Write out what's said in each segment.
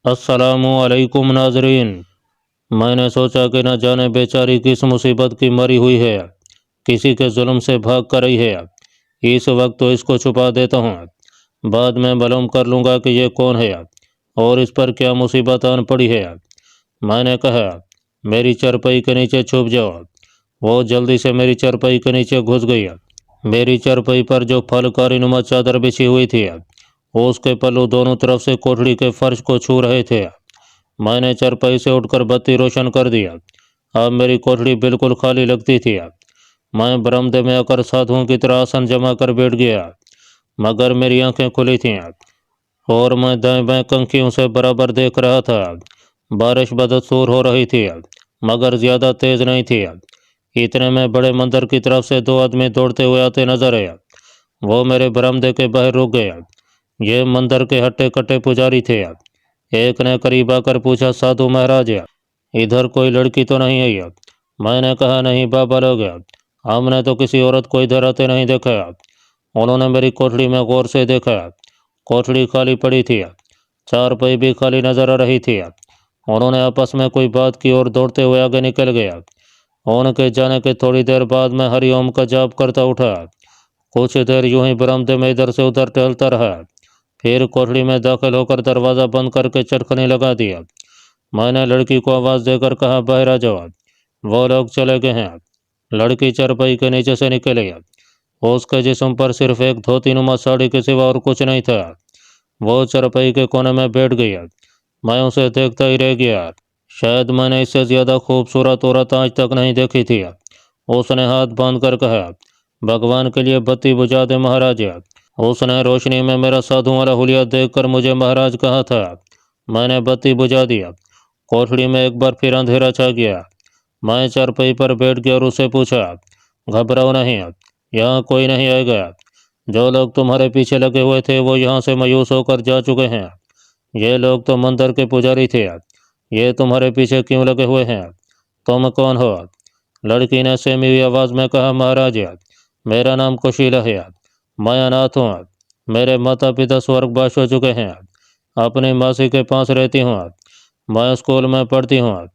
अस्सलामुअलैकुम नाजरीन। मैंने सोचा कि न जाने बेचारी किस मुसीबत की मरी हुई है, किसी के जुल्म से भाग कर रही है। इस वक्त तो इसको छुपा देता हूँ, बाद में मालूम कर लूँगा कि ये कौन है और इस पर क्या मुसीबत आन पड़ी है। मैंने कहा, मेरी चारपाई के नीचे छुप जाओ। वो जल्दी से मेरी चारपाई के नीचे घुस गई। मेरी चारपाई पर जो फलकारी नुमा चादर बिछी हुई थी, उसके पल्लू दोनों तरफ से कोठड़ी के फर्श को छू रहे थे। मैंने चारपाई से उठकर बत्ती रोशन कर दिया। अब मेरी कोठड़ी बिल्कुल खाली लगती थी। मैं बरामदे में आकर साधुओं की तरह आसन जमा कर बैठ गया, मगर मेरी आंखें खुली थीं और मैं दाएं बाएं कंखियों से बराबर देख रहा था। बारिश बदस्तूर हो रही थी, मगर ज़्यादा तेज नहीं थी। इतने में बड़े मंदिर की तरफ से दो आदमी दौड़ते हुए आते नजर आए। वो मेरे बरामदे के बाहर रुक गए। ये मंदिर के हट्टे कट्टे पुजारी थे। एक ने करीब आकर पूछा, साधु महाराज, इधर कोई लड़की तो नहीं आई? मैंने कहा, नहीं बाबा लोग, हमने तो किसी औरत को इधर आते नहीं देखा। उन्होंने मेरी कोठड़ी में गौर से देखा। कोठड़ी खाली पड़ी थी, चारपाई भी खाली नजर आ रही थी। उन्होंने आपस में कोई बात की और दौड़ते हुए आगे निकल गया। उनके जाने के थोड़ी देर बाद मैं हरिओम का जाप करता उठा। कुछ देर यूं ही बरामदे में इधर से उधर टहलता रहा, फिर कोठड़ी में दाखिल होकर दरवाज़ा बंद करके चटखनी लगा दिया। मैंने लड़की को आवाज़ देकर कहा, बाहर आ जाओ। वो लोग चले गए हैं। लड़की चारपाई के नीचे से निकली। उसके जिस्म पर सिर्फ एक धोती नुमा साड़ी के सिवा और कुछ नहीं था। वो चारपाई के कोने में बैठ गई। मैं उसे देखता ही रह गया। शायद मैंने इससे ज़्यादा खूबसूरत औरत आज तक नहीं देखी थी। उसने हाथ बांध कर कहा, भगवान के लिए बत्ती बुझा दे महाराज। उसने रोशनी में मेरा साधु वाला हुलिया देखकर मुझे महाराज कहा था। मैंने बत्ती बुझा दिया। कोठड़ी में एक बार फिर अंधेरा छा गया। मैं चारपाई पर बैठ गया और उससे पूछा, घबराओ नहीं, यहाँ कोई नहीं आएगा। जो लोग तुम्हारे पीछे लगे हुए थे वो यहाँ से मायूस होकर जा चुके हैं। ये लोग तो मंदिर के पुजारी थे। ये तुम्हारे पीछे क्यों लगे हुए हैं? तुम कौन हो? लड़की ने सहमी हुई आवाज़ में कहा, महाराज, मेरा नाम कुशीला है। मैं अनाथ हूँ। मेरे माता पिता स्वर्गवास हो चुके हैं। अपनी मासी के पास रहती हूँ। मैं स्कूल में पढ़ती हूँ।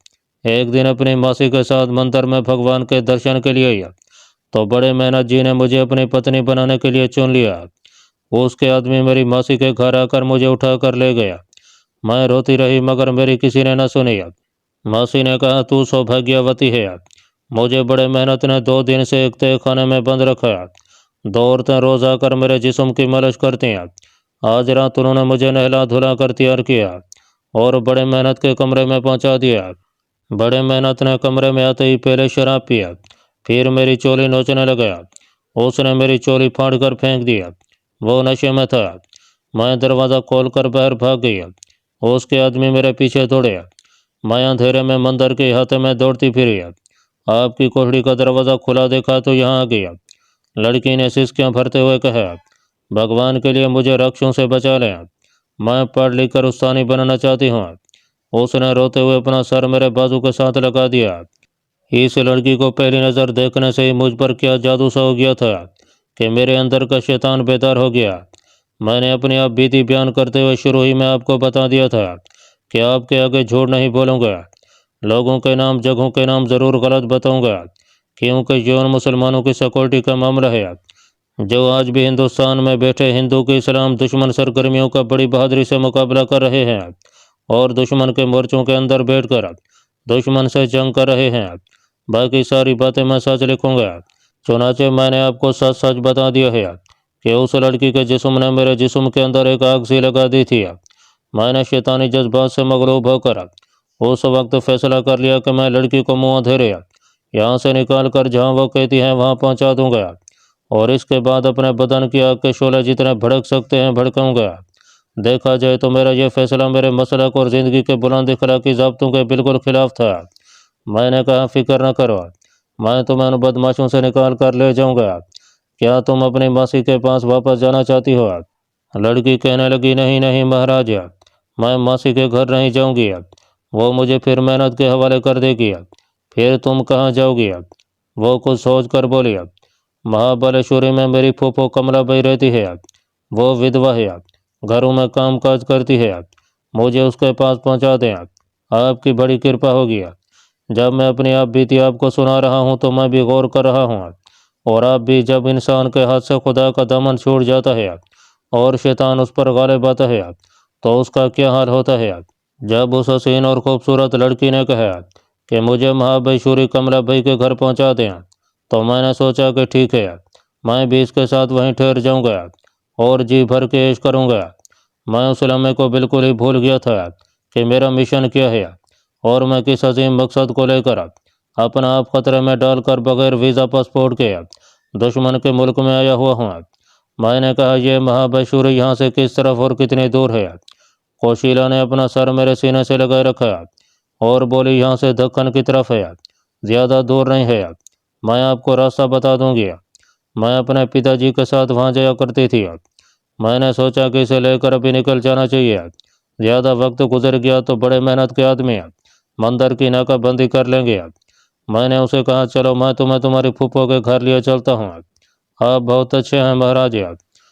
एक दिन अपनी मासी के साथ मंदिर में भगवान के दर्शन के लिए आई, तो बड़े मेहनत जी ने मुझे अपनी पत्नी बनाने के लिए चुन लिया। उसके आदमी मेरी मासी के घर आकर मुझे उठा कर ले गया। मैं रोती रही, मगर मेरी किसी ने न सुनी। मासी ने कहा, तू सौभाग्यवती है। मुझे बड़े मेहनत ने 2 दिन से एक तय खाने में बंद रखा। 2 औरतें रोज आकर मेरे जिस्म की मालिश करती हैं। आज रात उन्होंने मुझे नहला धुला कर तैयार किया और बड़े मेहनत के कमरे में पहुंचा दिया। बड़े मेहनत ने कमरे में आते ही पहले शराब पिया, फिर मेरी चोली नोचने लगा। उसने मेरी चोली फाड़ कर फेंक दिया। वो नशे में था। मैं दरवाज़ा खोलकर बाहर भाग गया। उसके आदमी मेरे पीछे दौड़े। मैं अंधेरे में मंदिर के हाथे में दौड़ती फिरी। आपकी कोठड़ी का दरवाज़ा खुला देखा तो यहाँ आ गया। लड़की ने सिसकियाँ भरते हुए कहा, भगवान के लिए मुझे राक्षसों से बचा लें। मैं पढ़ लिख कर उस्तानी बनना चाहती हूँ। उसने रोते हुए अपना सर मेरे बाजू के साथ लगा दिया। इस लड़की को पहली नज़र देखने से ही मुझ पर क्या जादू सा हो गया था कि मेरे अंदर का शैतान बेदार हो गया। मैंने अपने आप बीती बयान करते हुए शुरू ही में आपको बता दिया था कि आपके आगे झूठ नहीं बोलूँगा। लोगों के नाम जगहों के नाम ज़रूर गलत बताऊँगा, क्योंकि ये उन मुसलमानों की सिक्योरिटी का मामला है जो आज भी हिंदुस्तान में बैठे हिंदू के इस्लाम दुश्मन सरगर्मियों का बड़ी बहादुरी से मुकाबला कर रहे हैं और दुश्मन के मोर्चों के अंदर बैठकर दुश्मन से जंग कर रहे हैं। बाकी सारी बातें मैं सच लिखूंगा। चुनाचे मैंने आपको सच सच बता दिया है कि उस लड़की के जिस्म ने मेरे जिस्म के अंदर एक आग सी लगा दी थी। मैंने शैतानी जज्बात से मगलूब होकर उस वक्त फैसला कर लिया कि मैं लड़की को मुँह अंधेरे यहाँ से निकाल कर जहाँ वो कहती हैं वहाँ पहुँचा दूंगा और इसके बाद अपने बदन की आग के शोले जितने भड़क सकते हैं भड़काऊंगा। देखा जाए तो मेरा यह फैसला मेरे मसलक और ज़िंदगी के बुलंद अखलाकी ज़ाब्तों के बिल्कुल खिलाफ था। मैंने कहा, फिक्र न करो, मैं तुम्हें उन बदमाशों से निकाल कर ले जाऊंगा। क्या तुम अपनी मासी के पास वापस जाना चाहती हो? लड़की कहने लगी, नहीं नहीं महाराज, मैं मासी के घर नहीं जाऊंगी। वो मुझे फिर मेहनत के हवाले कर देगी। फिर तुम कहाँ जाओगी? वो कुछ सोच कर बोली, महाबलेश्वरी में मेरी फूफो कमलाबाई रहती है। वो विधवा है, घरों में काम काज करती है। मुझे उसके पास पहुंचा दें। आपकी बड़ी कृपा होगी। जब मैं अपनी आप बीती आपको सुना रहा हूं तो मैं भी गौर कर रहा हूं, और आप भी, जब इंसान के हाथ से खुदा का दमन छूट जाता है और शैतान उस पर गालिब आता है तो उसका क्या हाल होता है। जब उस हसीन और खूबसूरत लड़की ने कहा कि मुझे महाबैशूरी कमला भाई के घर पहुंचा दें, तो मैंने सोचा कि ठीक है, मैं भी इसके साथ वहीं ठहर जाऊंगा और जी भर के ऐश करूंगा। मैं उस लम्हे को बिल्कुल ही भूल गया था कि मेरा मिशन क्या है और मैं किस अजीम मकसद को लेकर अपना आप खतरे में डालकर बगैर वीज़ा पासपोर्ट के दुश्मन के मुल्क में आया हुआ हूँ। मैंने कहा, यह महाबैशूरी यहाँ से किस तरफ और कितनी दूर है। कोशिला ने अपना सर मेरे सीने से लगाए रखा और बोली, यहाँ से दक्कन की तरफ है, ज़्यादा दूर नहीं है, मैं आपको रास्ता बता दूंगी। मैं अपने पिताजी के साथ वहाँ जाया करती थी। मैंने सोचा कि इसे लेकर अभी निकल जाना चाहिए। ज़्यादा वक्त गुजर गया तो बड़े मेहनत के आदमी मंदिर की नाकाबंदी कर लेंगे। मैंने उसे कहा, चलो मैं तुम्हें तुम्हारी फूफो के घर लिए चलता हूँ, आप बहुत अच्छे हैं महाराज।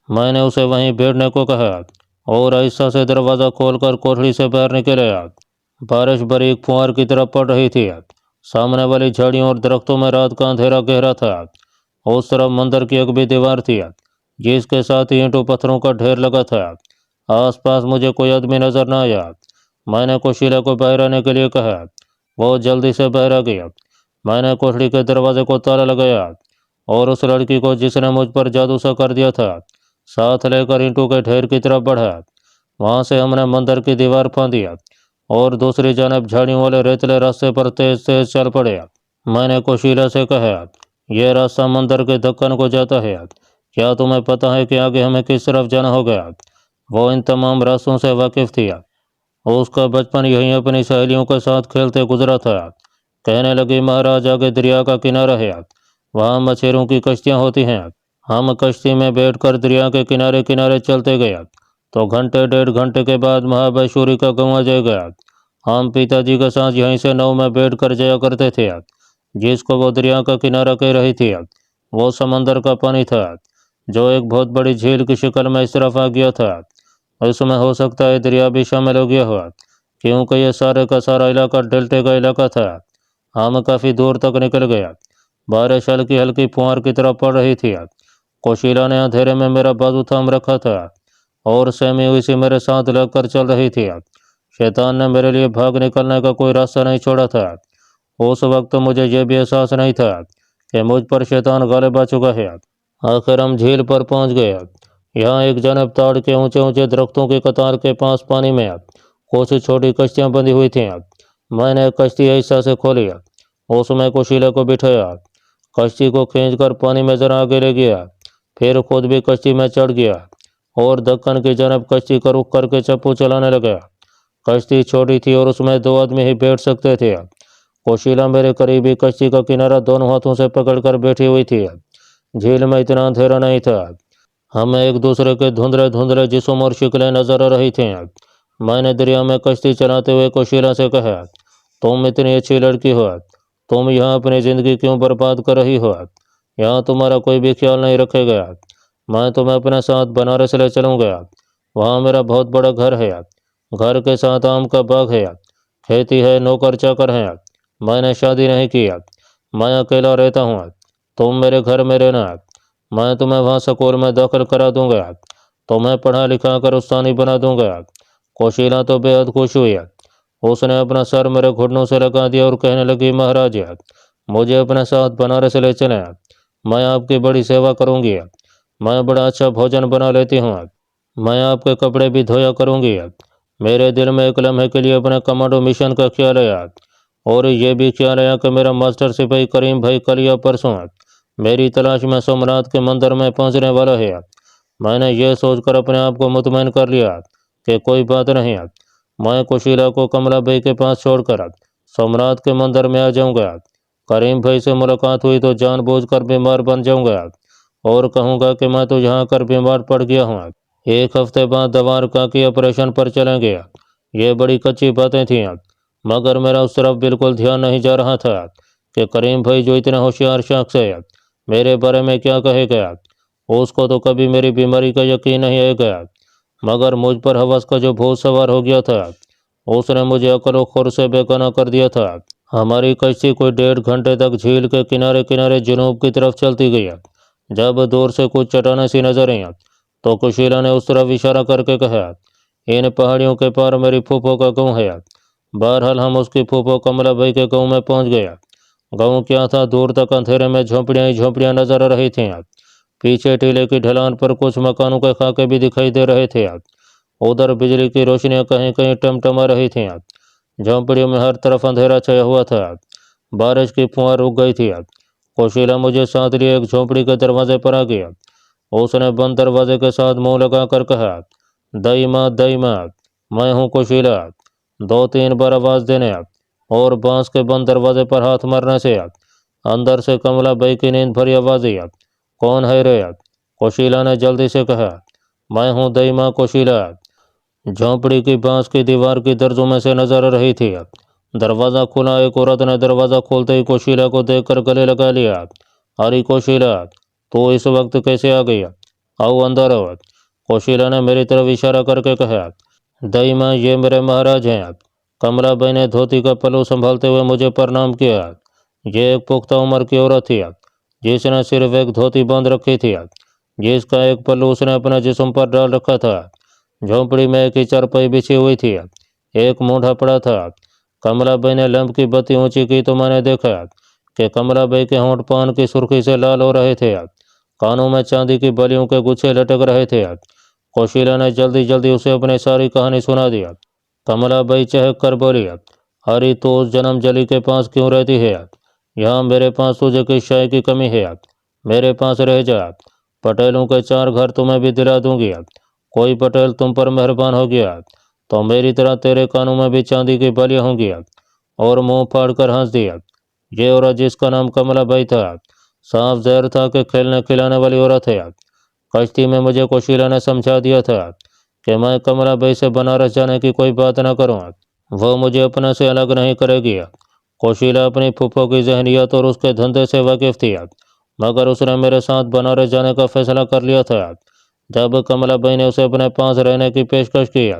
मैंने उसे वहीं बैठने को कहा और ऐसा से दरवाज़ा खोलकर कोठरी से बाहर निकल आया। बारिश बारीक फुहार की तरह पड़ रही थी। सामने वाली झाड़ियों और दरख्तों में रात का अंधेरा गहरा था। उस तरफ मंदिर की एक भी दीवार थी जिसके साथ ही ईंटों पत्थरों का ढेर लगा था। आसपास मुझे कोई आदमी नजर न आया। मैंने कोशिला को बाहर आने के लिए कहा। वो जल्दी से बाहर आ गया। मैंने कोठरी के दरवाजे को ताला लगाया और उस लड़की को, जिसने मुझ पर जादू सा कर दिया था, साथ लेकर ईंटों के ढेर की तरफ बढ़ा। वहां से हमने मंदिर की दीवार फांदी और दूसरी जानब झाड़ियों वाले रेतले रास्ते पर तेज तेज चल पड़े। मैंने कोशिला से कहा, यह रास्ता मंदिर के दक्कन को जाता है, क्या तुम्हें पता है कि आगे हमें किस तरफ जाना होगा। वो इन तमाम रास्तों से वाकिफ थी। उसका बचपन यहीं अपनी सहेलियों के साथ खेलते गुजरा था। कहने लगी, महाराज आगे दरिया का किनारा है, वहाँ मछेरों की कश्तियाँ होती हैं। हम कश्ती में बैठकर दरिया के किनारे किनारे चलते गए तो घंटे डेढ़ घंटे के बाद महाबैशूरी का गाँव आ जाएगा। हम पिताजी के साथ यहीं से नाव में बैठकर जाया करते थे। जिसको वो दरिया का किनारा कह रही थी वो समंदर का पानी था, जो एक बहुत बड़ी झील की शक्ल में इस तरफ आ गया था। इसमें हो सकता है दरिया भी शामिल हो गया हो, क्योंकि यह सारे का सारा इलाका डेल्टे का इलाका था। हम काफ़ी दूर तक निकल गया। बारिश हल्की हल्की फुहार की तरह पड़ रही थी। कोशिला ने अंधेरे में मेरा बाजू थाम रखा था और सहमी हुई सी मेरे साथ लगकर चल रही थी। शैतान ने मेरे लिए भाग निकलने का कोई रास्ता नहीं छोड़ा था। उस वक्त मुझे यह भी एहसास नहीं था कि मुझ पर शैतान गालिब आ चुका है। आखिर हम झील पर पहुंच गए। यहाँ एक जानब ताड़ के ऊंचे ऊंचे दरख्तों की कतार के पास पानी में कुछ छोटी कश्तियाँ बंधी हुई थीं। मैंने कश्ती ऐसा से खोली, उसमें कोशिला को बिठाया, कश्ती को खींचकर पानी में जरा आगे ले गया, फिर खुद भी कश्ती में चढ़ गया और दक्कन की जानब कश्ती का रुख करके चप्पू चलाने लगा। कश्ती छोटी थी और उसमें दो आदमी ही बैठ सकते थे। कोशिला मेरे करीबी कश्ती का किनारा दोनों हाथों से पकड़कर बैठी हुई थी। झील में इतना अंधेरा नहीं था। हमें एक दूसरे के धुंधले धुंधले जिस्म और शिकलें नजर आ रही थीं। मैंने दरिया में कश्ती चलाते हुए कोशिला से कहा, तुम इतनी अच्छी लड़की हो, तुम यहाँ अपनी ज़िंदगी क्यों बर्बाद कर रही हो। यहाँ तुम्हारा कोई भी ख्याल नहीं रखेगा। मैं तुम्हें अपने साथ बनारस ले चलूँगा। वहाँ मेरा बहुत बड़ा घर है। घर के साथ आम का बाग है, खेती है, नौकर चाकर हैं। मैंने शादी नहीं की, मैं अकेला रहता हूँ। तुम मेरे घर में रहना, मैं तुम्हें वहाँ स्कूल में दाखिल करा दूंगा, तुम्हें पढ़ा लिखा कर उस्तानी बना दूंगा। कोशिला तो बेहद खुश हुई। उसने अपना सर मेरे घुटनों से लगा दिया और कहने लगी, महाराज मुझे अपने साथ बनारस ले चलें, मैं आपकी बड़ी सेवा करूंगी। मैं बड़ा अच्छा भोजन बना लेती हूँ, मैं आपके कपड़े भी धोया करूंगी। मेरे दिल में एक लम्हे के लिए अपने कमांडो मिशन का ख्याल आया और ये भी ख्याल आया कि मेरा मास्टर सिपाही करीम भाई कल या परसों मेरी तलाश में सोमनाथ के मंदिर में पहुंचने वाला है। मैंने यह सोचकर अपने आप को मुतमईन कर लिया कि कोई बात नहीं, मैं कोशिला को कमला भाई के पास छोड़कर सोमनाथ के मंदिर में आ जाऊंगा। करीम भाई से मुलाकात हुई तो जानबूझकर बीमार बन जाऊंगा और कहूंगा कि मैं तो यहाँ कर बीमार पड़ गया हूँ। एक हफ्ते बाद दवारका के ऑपरेशन पर चलेंगे। ये बड़ी कच्ची बातें थीं, मगर मेरा उस तरफ बिल्कुल ध्यान नहीं जा रहा था कि करीम भाई जो इतना होशियार शख्स है मेरे बारे में क्या कहेगा। उसको तो कभी मेरी बीमारी का यकीन नहीं आएगा। मगर मुझ पर हवस का जो भूत सवार हो गया था उसने मुझे अकल खुर से बेगाना कर दिया था। हमारी कश्ती कोई 1.5 घंटे तक झील के किनारे किनारे जुनूब की तरफ चलती गई। जब दूर से कुछ चट्टानें सी नजर आई तो कुशीला ने उस तरफ इशारा करके कहा, इन पहाड़ियों के पार मेरी फूफो का गाँव है। बहरहाल हम उसकी फूफो कमलाबाई के गाँव में पहुंच गया। गाँव क्या था, दूर तक अंधेरे में झोंपड़ियां ही झोंपड़ियां नजर आ रही थीं। पीछे टीले की ढलान पर कुछ मकानों के खाके भी दिखाई दे रहे थे। उधर बिजली की रोशनियां कहीं कहीं टमटमा रही थीं। झोंपड़ियों में हर तरफ अंधेरा छाया हुआ था। बारिश की फुहार रुक गई थी। कोशिला मुझे साथ लिए एक झोंपड़ी के दरवाजे पर आ गया। उसने बंद दरवाजे के साथ मुंह लगाकर कहा, दई मात मैं हूँ कोशिला। 2-3 बार आवाज देने और बांस के बंद दरवाजे पर हाथ मारने से अंदर से कमलाबाई की नींद भरी आवाज आई, कौन है रे? कोशिला ने जल्दी से कहा, मैं हूँ दई माँ कोशिला। झोंपड़ी की बांस की दीवार की दर्जों में से नजर आ रही थी। दरवाजा खुला। एक औरत ने दरवाजा खोलते ही कोशिला को देखकर गले लगा लिया। अरे कोशिला, तो इस वक्त कैसे आ गई? आओ अंदर आओ। कोशिला ने मेरी तरफ इशारा करके कहा, दई माँ ये मेरे महाराज हैं। कमलाबाई ने धोती का पल्लू संभालते हुए मुझे प्रणाम किया। ये एक पुख्ता उम्र की औरत थी जिसने सिर्फ एक धोती बांध रखी थी, जिसका एक पल्लू उसने अपने जिस्म पर डाल रखा था। झोंपड़ी में एक ही चारपाई बिछी हुई थी, एक मूढ़ा पड़ा था। कमलाबाई ने लैंप की बत्ती ऊंची की तो मैंने देखा कि कमलाबाई के होंठ पान की सुर्खी से लाल हो रहे थे। कानों में चांदी की बलियों के गुच्छे लटक रहे थे। कोशिला ने जल्दी जल्दी उसे अपनी सारी कहानी सुना दिया। कमलाबाई चहक कर बोली, अरे तो उस जन्म जली के पास क्यों रहती है? यहाँ मेरे पास तुझे किस शय की कमी है? मेरे पास रह जा। पटेलों के 4 घर तुम्हें भी दिला दूंगी। कोई पटेल तुम पर मेहरबान हो गया तो मेरी तरह तेरे कानों में भी चांदी की बलियां होंगी। और मुंह फाड़ कर हंस दिया। ये औरत जिसका नाम कमलाबाई था साफ जहर था कि खेलने खिलाने वाली औरत है। कश्ती में मुझे कोशिला ने समझा दिया था कि मैं कमलाबाई से बनारस जाने की कोई बात न करूँ, वो मुझे अपने से अलग नहीं करेगी। कोशिला अपनी फूफो की जहनियत और उसके धंधे से वाकिफ थी, मगर उसने मेरे साथ बनारस जाने का फैसला कर लिया था। जब कमलाबाई ने उसे अपने पास रहने की पेशकश की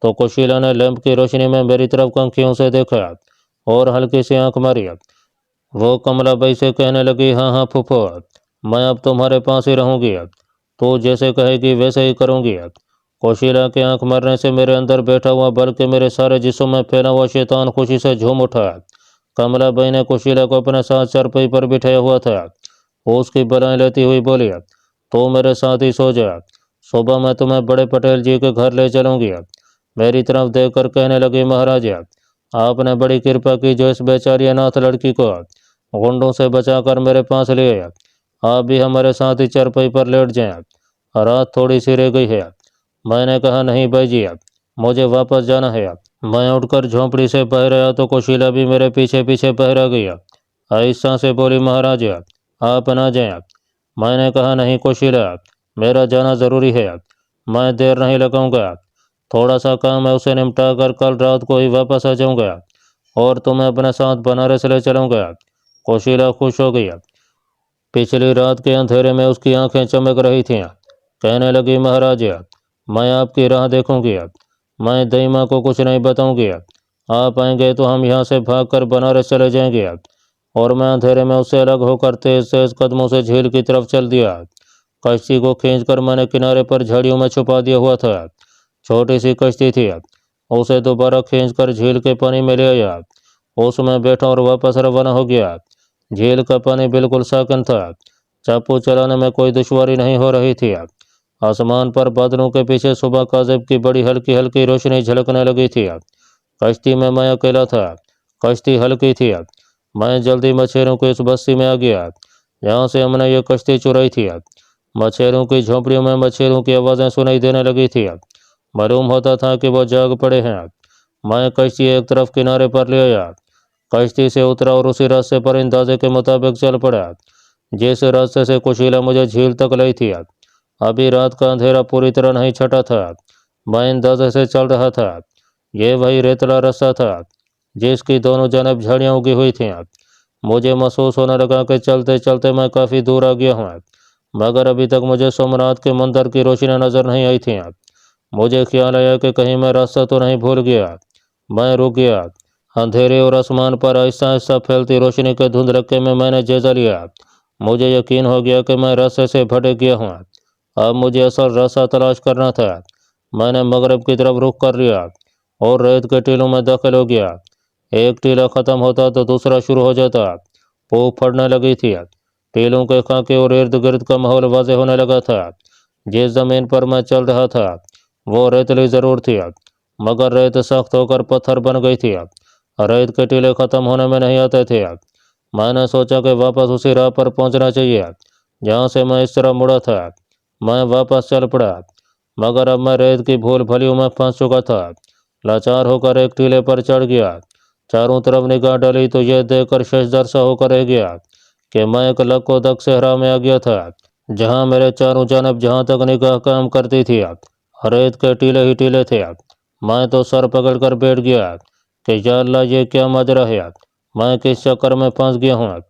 तो कोशिला ने लैंप की रोशनी में मेरी तरफ कंखियों से देखा और हल्की सी आंख मारी। वो कमलाबाई से कहने लगी, हाँ हाँ फूफो, मैं अब तुम्हारे पास ही रहूंगी। तो जैसे कहेगी वैसे ही करूंगी। कोशिला के आंख मारने से मेरे अंदर बैठा हुआ बल्कि मेरे सारे जिस्म में फैला हुआ शैतान खुशी से झूम उठा। कमलाबाई ने कोशिला को अपने साथ चारपाई पर बिठाया हुआ था। वो उसकी बलाएं लेती हुई बोली, तो मेरे साथ ही सो जा। सुबह मैं तुम्हें बड़े पटेल जी के घर ले चलूंगी। मेरी तरफ देखकर कहने लगी, महाराज आपने बड़ी कृपा की जो इस बेचारी अनाथ लड़की को गुंडों से बचाकर मेरे पास ले आया। आप भी हमारे साथ ही चारपाई पर लेट जाएं। रात थोड़ी सी रह गई है। मैंने कहा, नहीं भाई जी, मुझे वापस जाना है। मैं उठकर झोंपड़ी से बाहर आया तो कोशिला भी मेरे पीछे पीछे बाहर आ गई। आहिस्ता से बोली, महाराज आप ना जाएं। मैंने कहा, नहीं कोशिला, मेरा जाना जरूरी है। मैं देर नहीं लगाऊंगा। थोड़ा सा काम है उसे निपटा कर कल रात को ही वापस आ जाऊंगा और तुम्हें अपने साथ बनारस ले चलूंगा। कोशिला खुश हो गई। पिछली रात के अंधेरे में उसकी आंखें चमक रही थीं। कहने लगी, महाराज मैं आपकी राह देखूंगी। मैं दईमा को कुछ नहीं बताऊंगी। आप आएंगे तो हम यहाँ से भागकर बनारस चले जाएंगे। और मैं अंधेरे में उससे अलग होकर तेज तेज कदमों से झील की तरफ चल दिया। कश्ती को खींचकर मैंने किनारे पर झाड़ियों में छुपा दिया हुआ था। छोटी सी कश्ती थी। उसे दोबारा खींचकर झील के पानी में ले आया। उसमें बैठा और वापस रवाना हो गया। झील का पानी बिल्कुल साकन था। चापू चलाने में कोई दुश्वारी नहीं हो रही थी। आसमान पर बादलों के पीछे सुबह काज़िब की बड़ी हल्की हल्की रोशनी झलकने लगी थी। कश्ती में मैं अकेला था। कश्ती हल्की थी। मैं जल्दी मछेरों की इस बस्ती में आ गया जहाँ से हमने ये कश्ती चुराई थी। मछेरों की झोंपड़ियों में मछेरों की आवाज़ें सुनाई देने लगी थी। मालूम होता था कि वो जाग पड़े हैं। मैं कश्ती एक तरफ किनारे पर ले आया। कश्ती से उतरा और उसी रास्ते पर अंदाजे के मुताबिक चल पड़ा जिस रास्ते से कुशीला मुझे झील तक लाई थी। अभी रात का अंधेरा पूरी तरह नहीं छटा था। मैं अंदाजे से चल रहा था। ये वही रेतला रास्ता था जिसकी दोनों जानब झाड़ियाँ उगी हुई थीं। मुझे महसूस होने लगा कि चलते चलते मैं काफ़ी दूर आ गया हूँ, मगर अभी तक मुझे सोमनाथ के मंदिर की रोशनी नजर नहीं आई थी। मुझे ख्याल आया कि कहीं मैं रास्ता तो नहीं भूल गया। मैं रुक गया। अंधेरे और आसमान पर आहिस्ता आहिस्ता फैलती रोशनी के धुंधलक्के में मैंने जायजा लिया। मुझे यकीन हो गया कि मैं रास्ते से भटक गया हूँ। अब मुझे असल रास्ता तलाश करना था। मैंने मगरब की तरफ रुख कर लिया और रेत के टीलों में दाखिल हो गया। एक टीला ख़त्म होता तो दूसरा शुरू हो जाता। फूंक पड़ने लगी थी। टीलों के खाके और इर्द गिर्द का माहौल वाज़ेह होने लगा था। जिस ज़मीन पर मैं चल रहा था वो रेतली ज़रूर थी, मगर रेत सख्त होकर पत्थर बन गई थी। रेत के टीले ख़त्म होने में नहीं आते थे। मैंने सोचा कि वापस उसी राह पर पहुंचना चाहिए जहां से मैं इस तरह मुड़ा था। मैं वापस चल पड़ा, मगर अब मैं रेत की भूल भलियों में फंस चुका था। लाचार होकर एक टीले पर चढ़ गया। चारों तरफ निगाह डाली तो यह देखकर शशदर सा होकर रह गया कि मैं एक लक्कोदक सहरा में आ गया था, जहां मेरे चारों जानब जहां तक निगाह काम करती थी रेत के टीले ही टीले थे। मैं तो सर पकड़कर बैठ गया कि या अल्लाह, ये क्या माजरा है। मैं किस चक्कर में फंस गया हूँ।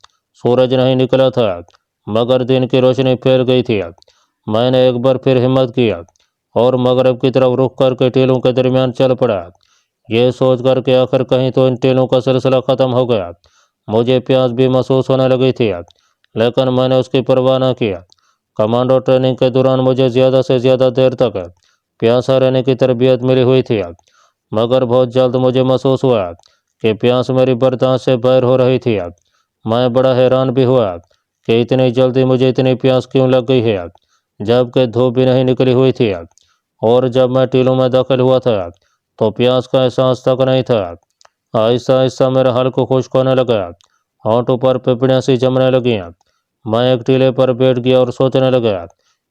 सूरज नहीं निकला था, मगर दिन की रोशनी फैल गई थी। मैंने एक बार फिर हिम्मत किया और मगरब की तरफ रुख करके टीलों के दरमियान चल पड़ा, ये सोच कर कि आखिर कहीं तो इन टीलों का सिलसिला ख़त्म हो गया। मुझे प्यास भी महसूस होने लगी थी, लेकिन मैंने उसकी परवाह न किया। कमांडो ट्रेनिंग के दौरान मुझे ज़्यादा से ज़्यादा देर तक प्यासा रहने की तरबियत मिली हुई थी, मगर बहुत जल्द मुझे महसूस हुआ कि प्यास मेरी बर्दाश्त से बाहर हो रही थी। मैं बड़ा हैरान भी हुआ कि इतनी जल्दी मुझे इतनी प्यास क्यों लग गई है, जबकि धूप भी नहीं निकली हुई थी। और जब मैं टीलों में दाखिल हुआ था तो प्यास का एहसास तक नहीं था। आहिस्ता आहिस्ता मेरा हल्क खुश्क होने लगा, होंठों पर पिपड़ियाँ सी जमने लगीं। मैं एक टीले पर बैठ गया और सोचने लगा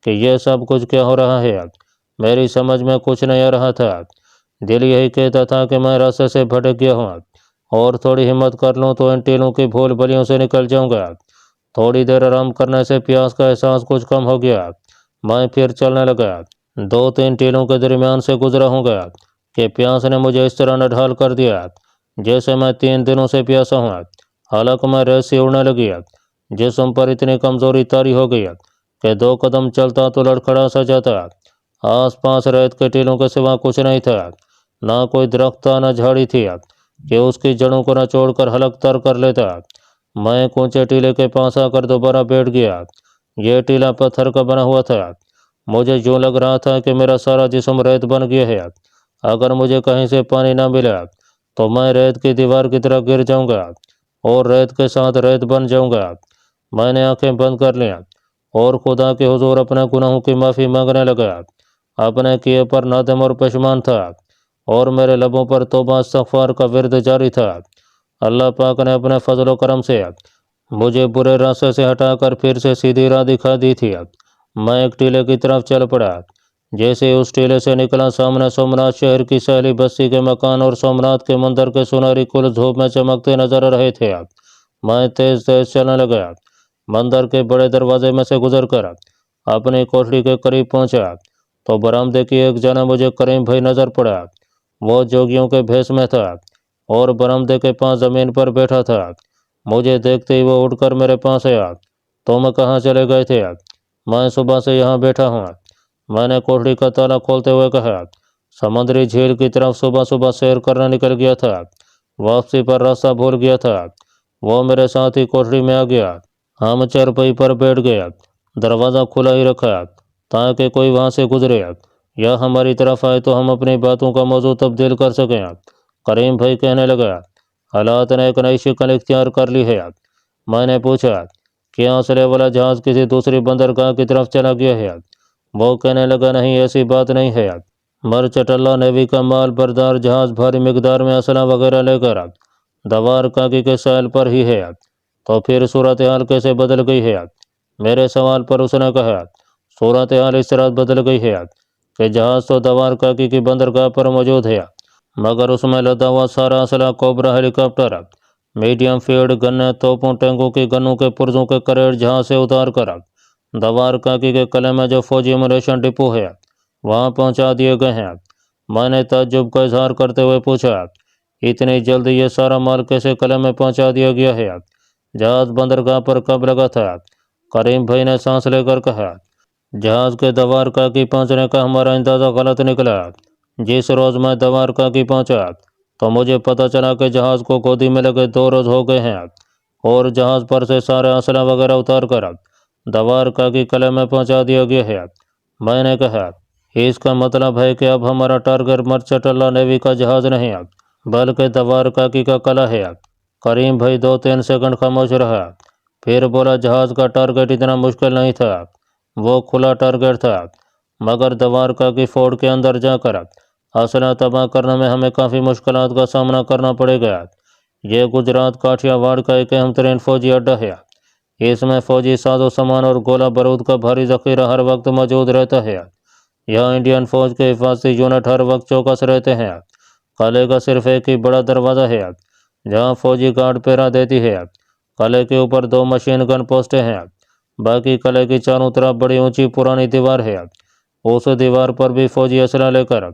कि यह सब कुछ क्या हो रहा है। मेरी समझ में कुछ नहीं आ रहा था। दिल यही कहता था कि मैं रास्ते से भटक गया हूँ और थोड़ी हिम्मत कर लूँ तो इन टीलों की भूल भलियों से निकल जाऊंगा। थोड़ी देर आराम करने से प्यास का एहसास कुछ कम हो गया। मैं फिर चलने लगा। 2-3 टीलों के दरमियान से गुजरा हूँगा कि प्यास ने मुझे इस तरह नढाल कर दिया जैसे मैं 3 दिनों से प्यासा हूँ। हालांकि मैं रेत से उड़ने लगी, जिस्म पर इतनी कमजोरी तारी हो गई कि 2 कदम चलता तो लड़खड़ा सा जाता। आस पास रेत के टीलों के सिवा कुछ नहीं था, ना कोई दरख्त था, न झाड़ी थी कि उसकी जड़ों को न छोड़कर हलक तर कर लेता। मैं एक ऊंचे टीले के पास आकर दोबारा बैठ गया। यह टीला पत्थर का बना हुआ था। मुझे यूं लग रहा था कि मेरा सारा जिस्म रेत बन गया है। अगर मुझे कहीं से पानी ना मिला तो मैं रेत की दीवार की तरह गिर जाऊंगा और रेत के साथ रेत बन जाऊंगा। मैंने आंखें बंद कर लिया और खुदा के हुजूर अपने गुनाहों की माफ़ी मांगने लगा। अपने किए पर नादम और पशमान था और मेरे लबों पर तौबा इस्तग़फ़ार का विर्द जारी था। अल्लाह पाक ने अपने फजल करम से मुझे बुरे रास्ते से हटाकर फिर से सीधी राह दिखा दी थी। मैं एक टीले की तरफ चल पड़ा। जैसे ही उस टीले से निकला, सामने सोमनाथ शहर की सैली बस्ती के मकान और सोमनाथ के मंदिर के सुनहरी कुल धूप में चमकते नजर आ रहे थे। मैं तेज तेज चलने लगा। मंदिर के बड़े दरवाजे में से गुजरकर अपनी कोठरी के करीब पहुंचा तो बरामदे की एक जना मुझे करीम भाई नजर पड़ा। वो जोगियों के भेष में था और बरामदे के पास जमीन पर बैठा था। मुझे देखते ही वो उठकर मेरे पास आया। तुम कहाँ चले गए थे? मैं सुबह से यहाँ बैठा हूँ, मैंने कोठरी का ताला खोलते हुए कहा। समुद्री झील की तरफ सुबह सुबह सैर करने निकल गया था, वापसी पर रास्ता भूल गया था। वो मेरे साथ ही कोठरी में आ गया। हम चरपई पर बैठ गया, दरवाज़ा खुला ही रखा ताकि कोई वहाँ से गुजरे या हमारी तरफ आए तो हम अपनी बातों का मौजू तब्दील कर सकें। करीम भाई कहने लगा, हालात ने एक नई शिकल इख्तियार कर ली है। मैंने पूछा, क्या असले वाला जहाज़ किसी दूसरी बंदरगाह की तरफ चला गया है? वो कहने लगा, नहीं, ऐसी बात नहीं है। मर्चेंट अल्लाह नेवी का माल बरदार जहाज़ भारी मिकदार में असला वगैरह लेकर दवार काकी के साहिल पर ही है। तो फिर सूरत हाल कैसे बदल गई है? मेरे सवाल पर उसने कहा, सूरत हाल इस तरह बदल गई है कि जहाज़ तो दवार काकी की बंदरगाह पर मौजूद है, मगर उसमें लदा हुआ सारा असला कोबरा हेलीकॉप्टर, मीडियम फील्ड गन्ने, तोपों, टैंकों की गन्नों के पुर्जों के करेट जहाज़ से उतार कर दवार काकी के कले में जो फौजी अमूनेशन डिपो है वहाँ पहुँचा दिए गए हैं। मैंने ताज्जुब का इजहार करते हुए पूछा, इतनी जल्दी ये सारा माल कैसे कले में पहुँचा दिया गया है? जहाज़ बंदरगाह पर कब लगा था? करीम भाई ने सांस लेकर कहा, जहाज के द्वारका की पहुंचने का हमारा अंदाज़ा गलत निकला। जिस रोज़ मैं द्वारका की पहुंचा तो मुझे पता चला कि जहाज़ को गोदी में लगे 2 रोज़ हो गए हैं और जहाज़ पर से सारे असला वगैरह उतार कर द्वारका की किले में पहुंचा दिया गया है। मैंने कहा, इसका मतलब है कि अब हमारा टारगेट मर्चेंट नेवी का जहाज़ नहीं बल्कि द्वारका की का किला है। करीम भाई 2-3 सेकंड खामोश रहा, फिर बोला, जहाज़ का टारगेट इतना मुश्किल नहीं था, वो खुला टारगेट था, मगर द्वारका की फोर्ट के अंदर जाकर असला तबाह करने में हमें काफ़ी मुश्किलात का सामना करना पड़ेगा। ये गुजरात काठियावाड़ का एक अहम तरीन फौजी अड्डा है। इसमें फौजी साजो सामान और गोला बारूद का भारी जखीरा हर वक्त मौजूद रहता है। यहाँ इंडियन फौज के हिफाजती यूनिट हर वक्त चौकस रहते हैं। किले का सिर्फ एक ही बड़ा दरवाज़ा है जहाँ फौजी गार्ड पहरा देती है। किले के ऊपर 2 मशीन गन पोस्टें हैं। बाकी किले की चारों तरफ बड़ी ऊंची पुरानी दीवार है। उस दीवार पर भी फौजी असला लेकर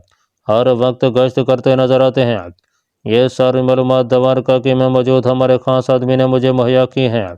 हर वक्त गश्त करते नजर आते हैं। ये सारी मालूमात द्वारका की में मौजूद हमारे खास आदमी ने मुझे मुहैया की हैं।